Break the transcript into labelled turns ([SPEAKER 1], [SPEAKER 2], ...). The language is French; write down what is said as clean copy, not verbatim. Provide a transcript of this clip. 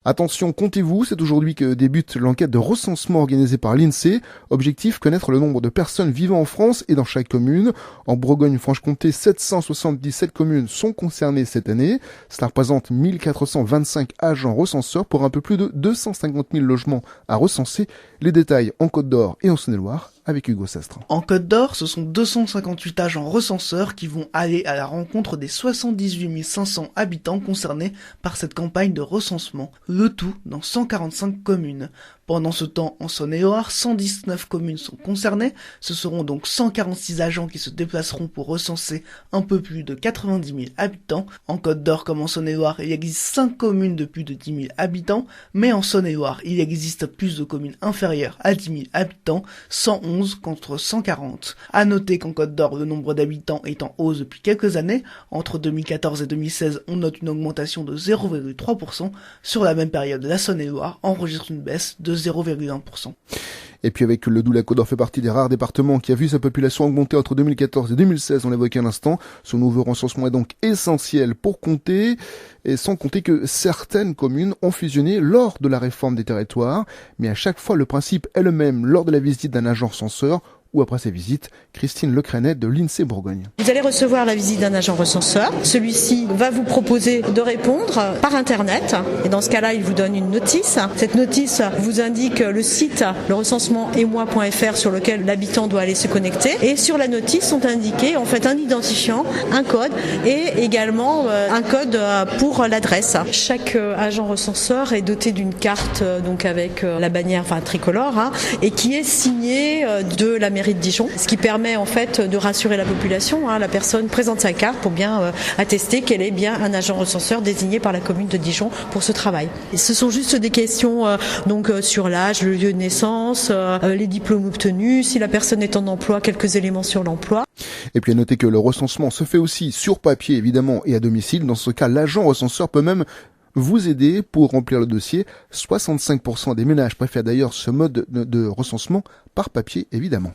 [SPEAKER 1] Attention, comptez-vous, c'est aujourd'hui que débute l'enquête de recensement organisée par l'INSEE. Objectif, connaître le nombre de personnes vivant en France et dans chaque commune. En Bourgogne-Franche-Comté, 777 communes sont concernées cette année. Cela représente 1425 agents recenseurs pour un peu plus de 250 000 logements à recenser. Les détails en Côte d'Or et en Saône-et-Loire avec Hugo Sastre.
[SPEAKER 2] En Côte d'Or, ce sont 258 agents recenseurs qui vont aller à la rencontre des 78 500 habitants concernés par cette campagne de recensement, le tout dans 145 communes. Pendant ce temps, en Saône-et-Loire, 119 communes sont concernées. Ce seront donc 146 agents qui se déplaceront pour recenser un peu plus de 90 000 habitants. En Côte d'Or comme en Saône-et-Loire, il existe 5 communes de plus de 10 000 habitants, mais en Saône-et-Loire, il existe plus de communes inférieures à 10 000 habitants, 111 contre 140. À noter qu'en Côte d'Or, le nombre d'habitants est en hausse depuis quelques années. Entre 2014 et 2016, on note une augmentation de 0,3%. Sur la même période, la Saône-et-Loire enregistre une baisse de 0,1%.
[SPEAKER 1] Et puis avec le Doubs, la Côte d'Or fait partie des rares départements qui a vu sa population augmenter entre 2014 et 2016, on l'évoquait à l'instant. Ce nouveau recensement est donc essentiel pour compter, et sans compter que certaines communes ont fusionné lors de la réforme des territoires, mais à chaque fois le principe est le même lors de la visite d'un agent recenseur ou après sa visite. Christine Lecrenet de l'INSEE Bourgogne.
[SPEAKER 3] Vous allez recevoir la visite d'un agent recenseur. Celui-ci va vous proposer de répondre par Internet. Et dans ce cas-là, il vous donne une notice. Cette notice vous indique le site, le recensement-et-moi.fr sur lequel l'habitant doit aller se connecter. Et sur la notice sont indiqués en fait un identifiant, un code et également un code pour l'adresse. Chaque agent recenseur est doté d'une carte donc avec la bannière tricolore et qui est signée de la mairie de Dijon, ce qui permet en fait de rassurer la population. La personne présente sa carte pour bien attester qu'elle est bien un agent recenseur désigné par la commune de Dijon pour ce travail. Et ce sont juste des questions donc sur l'âge, le lieu de naissance, les diplômes obtenus, si la personne est en emploi, quelques éléments sur l'emploi.
[SPEAKER 1] Et puis à noter que le recensement se fait aussi sur papier évidemment et à domicile. Dans ce cas, l'agent recenseur peut même vous aider pour remplir le dossier. 65% des ménages préfèrent d'ailleurs ce mode de recensement par papier évidemment.